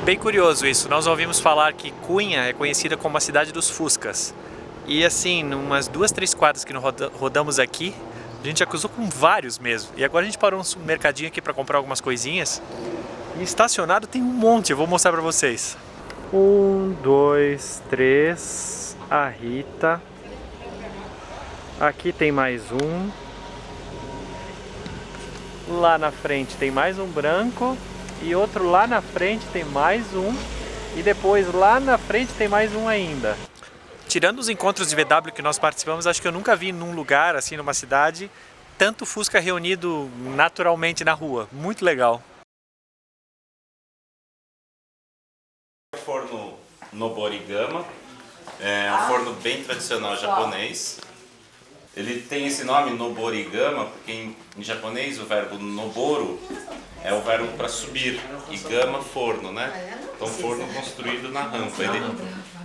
Bem curioso isso, nós ouvimos falar que Cunha é conhecida como a cidade dos Fuscas. E assim, numas 2, 3 quadras que nós rodamos aqui, a gente acusou com vários mesmo. E agora a gente parou num mercadinho aqui para comprar algumas coisinhas. E estacionado tem um monte, eu vou mostrar para vocês. 1, 2, 3, a Rita. Aqui tem mais um. Lá na frente tem mais um branco. E outro lá na frente tem mais um. E depois lá na frente tem mais um ainda. Tirando os encontros de VW que nós participamos, acho que eu nunca vi num lugar, assim, numa cidade, tanto Fusca reunido naturalmente na rua. Muito legal. Forno Noborigama, é um forno bem tradicional japonês. Ele tem esse nome Noborigama porque em japonês o verbo Noboru é o verbo para subir e gama forno, né? Então forno construído na rampa.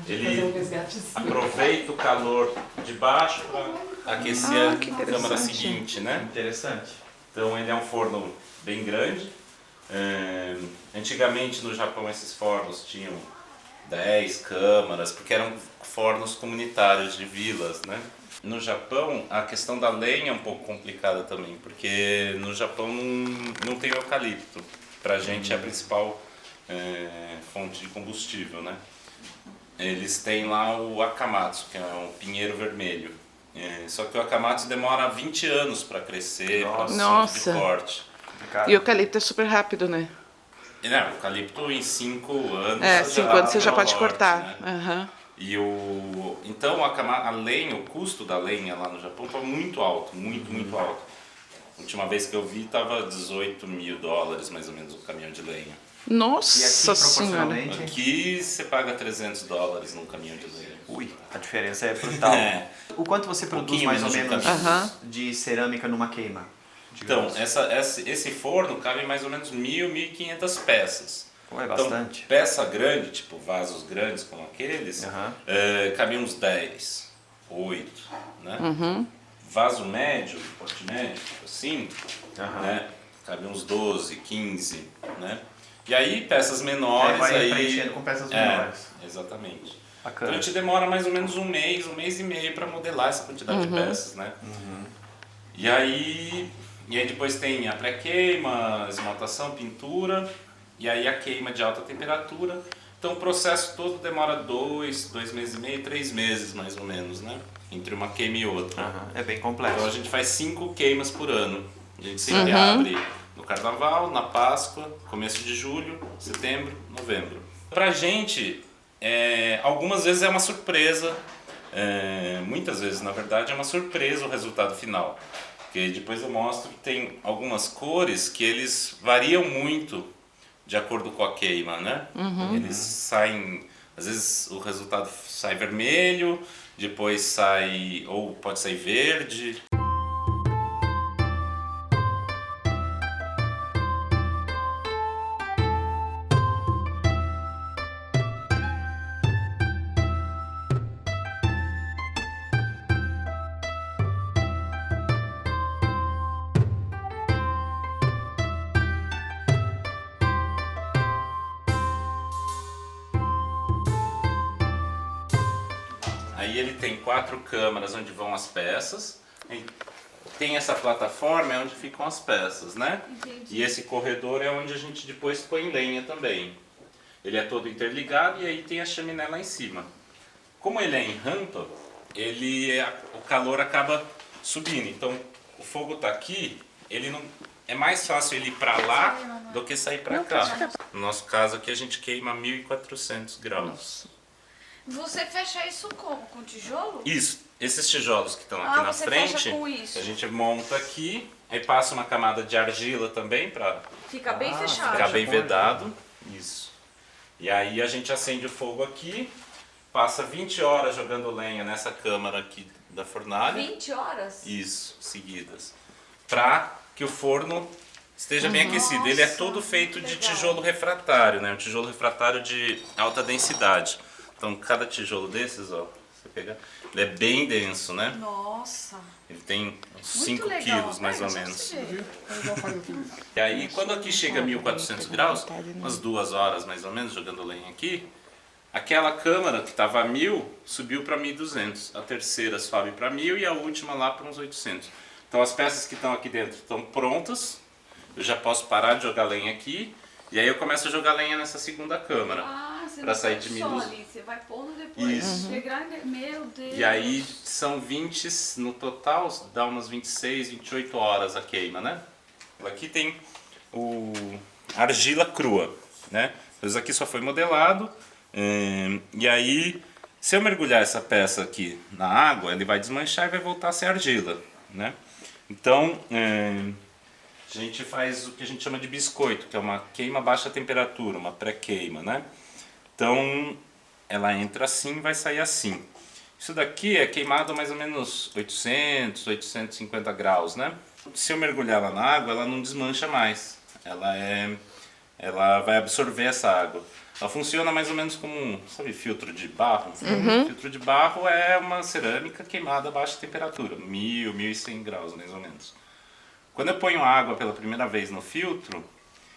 Ele aproveita o calor de baixo para aquecer a câmara seguinte, né? Interessante. Então ele é um forno bem grande. Antigamente no Japão esses fornos tinham 10 câmaras, porque eram fornos comunitários de vilas, né? No Japão a questão da lenha é um pouco complicada também, porque no Japão não tem eucalipto. Pra gente é a principal fonte de combustível, né? Eles têm lá o Akamatsu, que é um pinheiro vermelho. Só que o Akamatsu demora 20 anos para crescer, para ser de corte. E o eucalipto é super rápido, né? Não, o eucalipto em 5 anos. 5 anos você já pode cortar. Né? Então a lenha, o custo da lenha lá no Japão está muito alto, muito alto. A última vez que eu vi estava $18 mil mais ou menos o caminhão de lenha. Nossa Senhora! Aqui você paga $300 num caminhão de lenha. Ui, a diferença é brutal. O quanto você produz mais ou menos de cerâmica numa queima? Então, esse forno cabe mais ou menos 1.000, 1.500 peças. É bastante. Então, peça grande, tipo vasos grandes como aqueles, cabe uns 10, 8, né? Vaso médio, porte médio, tipo assim, né? Cabe uns 12, 15, né? E aí, peças menores... vai preenchendo com peças menores. Exatamente. Bacana. Então, a gente demora mais ou menos um mês e meio para modelar essa quantidade de peças, né? E aí depois tem a pré-queima, esmaltação, pintura, e aí a queima de alta temperatura. Então o processo todo demora 2 meses e meio, 3 meses mais ou menos, né? Entre uma queima e outra. É bem complexo. Então a gente faz 5 queimas por ano. A gente sempre abre no Carnaval, na Páscoa, começo de julho, setembro, novembro. Pra gente, algumas vezes é uma surpresa, muitas vezes na verdade é uma surpresa o resultado final. Porque depois eu mostro que tem algumas cores que eles variam muito de acordo com a queima, né? Eles saem, às vezes o resultado sai vermelho, depois sai, ou pode sair verde. Aí ele tem 4 câmaras onde vão as peças, tem essa plataforma onde ficam as peças, né? E esse corredor é onde a gente depois põe lenha também. Ele é todo interligado e aí tem a chaminé lá em cima. Como ele é em rampa, o calor acaba subindo, então o fogo está aqui, é mais fácil ele ir para lá do que sair para cá. No nosso caso aqui a gente queima 1.400 graus. Você fecha isso como? Com tijolo? Isso, esses tijolos que estão aqui na frente, fecha com isso. a gente monta aqui, aí passa uma camada de argila também para Fica bem fechado. ficar bem vedado. Isso. E aí a gente acende o fogo aqui, passa 20 horas jogando lenha nessa câmara aqui da fornalha. 20 horas? Isso, seguidas. Para que o forno esteja bem aquecido. Ele é todo feito de tijolo refratário, né? Um tijolo refratário de alta densidade. Então cada tijolo desses, ó, você pega, ele é bem denso, né? Nossa! Ele tem uns Muito 5 legal. quilos mais ou Só menos. pra você ver. E aí, quando aqui chega a 1400 graus, umas 2 horas mais ou menos, jogando lenha aqui, aquela câmara que estava a 1000 subiu para 1200. A terceira sobe para 1000 e a última lá para uns 800. Então as peças que estão aqui dentro estão prontas. Eu já posso parar de jogar lenha aqui. E aí eu começo a jogar lenha nessa segunda câmara. Ah, você Pra não sair põe de só 1200. ali, você vai pondo depois. Isso. Integrar, meu Deus. E aí são 20, no total dá umas 26, 28 horas a queima, né? Aqui tem a argila crua, né? Isso aqui só foi modelado. E aí, se eu mergulhar essa peça aqui na água, ele vai desmanchar e vai voltar a ser argila, né? Então, a gente faz o que a gente chama de biscoito, que é uma queima a baixa temperatura, uma pré-queima, né? Então, ela entra assim e vai sair assim. Isso daqui é queimado a mais ou menos 800, 850 graus, né? Se eu mergulhar ela na água, ela não desmancha mais. Ela vai absorver essa água. Ela funciona mais ou menos como, sabe, filtro de barro? Filtro de barro é uma cerâmica queimada a baixa temperatura, 1000, 1100 graus mais ou menos. Quando eu ponho água pela primeira vez no filtro,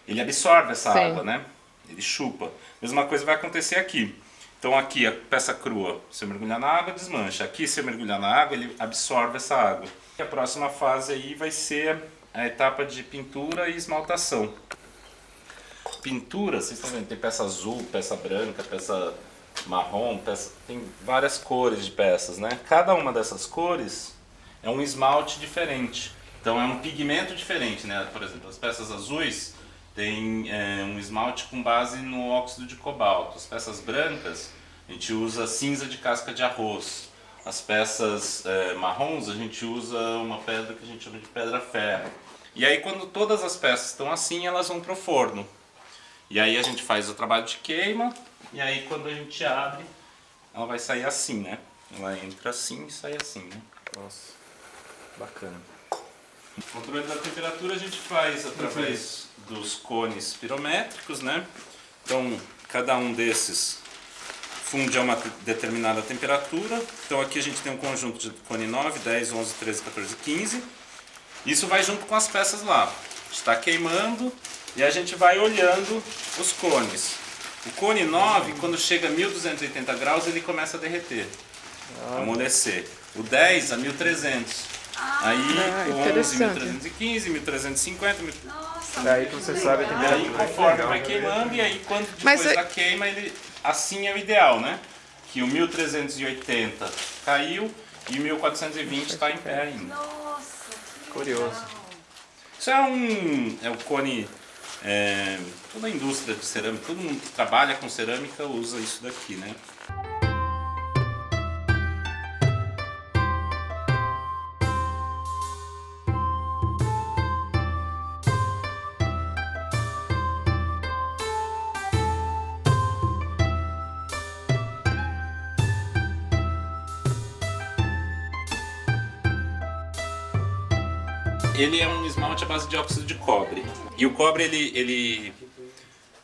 ele absorve essa água, né? Ele chupa. Mesma coisa vai acontecer aqui. Então aqui a peça crua, se eu mergulhar na água, desmancha. Aqui, se eu mergulhar na água, ele absorve essa água. E a próxima fase aí vai ser a etapa de pintura e esmaltação. Pintura, vocês estão vendo, tem peça azul, peça branca, peça marrom, tem várias cores de peças, né? Cada uma dessas cores é um esmalte diferente. Então é um pigmento diferente, né? Por exemplo, as peças azuis tem um esmalte com base no óxido de cobalto. As peças brancas a gente usa cinza de casca de arroz. As peças marrons a gente usa uma pedra que a gente chama de pedra-ferro. E aí quando todas as peças estão assim, elas vão para o forno. E aí a gente faz o trabalho de queima, e aí quando a gente abre, ela vai sair assim, né? Ela entra assim e sai assim, né? Nossa, bacana. O controle da temperatura a gente faz através dos cones pirométricos, né? Então, cada um desses funde a uma determinada temperatura. Então aqui a gente tem um conjunto de cone 9, 10, 11, 13, 14, 15. Isso vai junto com as peças lá. Está queimando e a gente vai olhando os cones. O cone 9, quando chega a 1280 graus, ele começa a derreter, amolecer. O 10 a 1300. Aí o 11, 1315, 1350. Nossa, Daí que você sabe a E aí temperatura. conforme vai queimando, e aí quando depois da queima, assim é o ideal, né? Que o 1380 caiu e o 1420 está em pé ainda. nossa, que Curioso. legal. Isso é o cone, toda a indústria de cerâmica, todo mundo que trabalha com cerâmica usa isso daqui, né? Ele é um esmalte à base de óxido de cobre. E o cobre, ele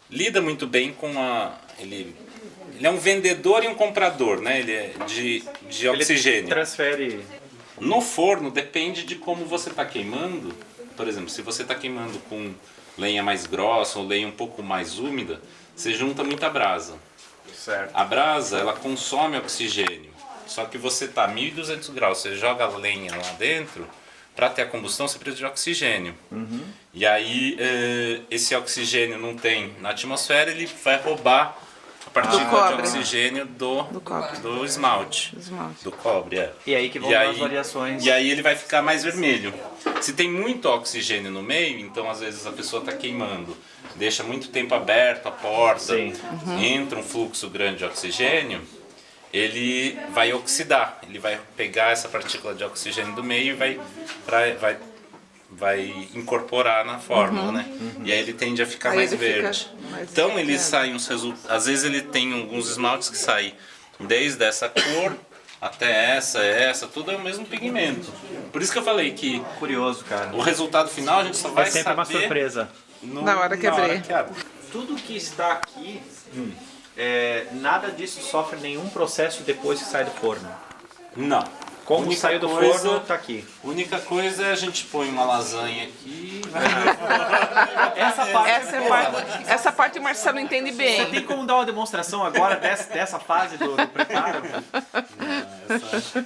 lida muito bem com ele é um vendedor e um comprador, né? Ele é de oxigênio. Ele transfere. No forno, depende de como você está queimando. Por exemplo, se você está queimando com lenha mais grossa ou lenha um pouco mais úmida, você junta muita brasa. Certo. A brasa, ela consome oxigênio. Só que você está a 1200 graus, você joga a lenha lá dentro, para ter a combustão você precisa de oxigênio. E aí esse oxigênio não tem na atmosfera, ele vai roubar a partícula de oxigênio do esmalte. Do cobre, E aí que vão dar as variações. E aí ele vai ficar mais vermelho. Se tem muito oxigênio no meio, então às vezes a pessoa está queimando, deixa muito tempo aberto a porta, entra um fluxo grande de oxigênio, ele vai oxidar, ele vai pegar essa partícula de oxigênio do meio e vai incorporar na fórmula, né? E aí ele tende a ficar mais verde. Então ele sai uns resultados, às vezes ele tem alguns esmaltes que saem desde essa cor até essa, tudo é o mesmo pigmento. Por isso que eu falei que Curioso, cara. o resultado final a gente só vai É sempre saber uma surpresa. Na hora que abrir. abre. Tudo que está aqui, nada disso sofre nenhum processo depois que sai do forno. Não. Como Única saiu do coisa- forno, tá aqui. Única coisa é a gente põe uma lasanha aqui. Essa parte Essa parte o Marcelo entende Você bem. tem como dar uma demonstração agora dessa fase do preparo? Essa-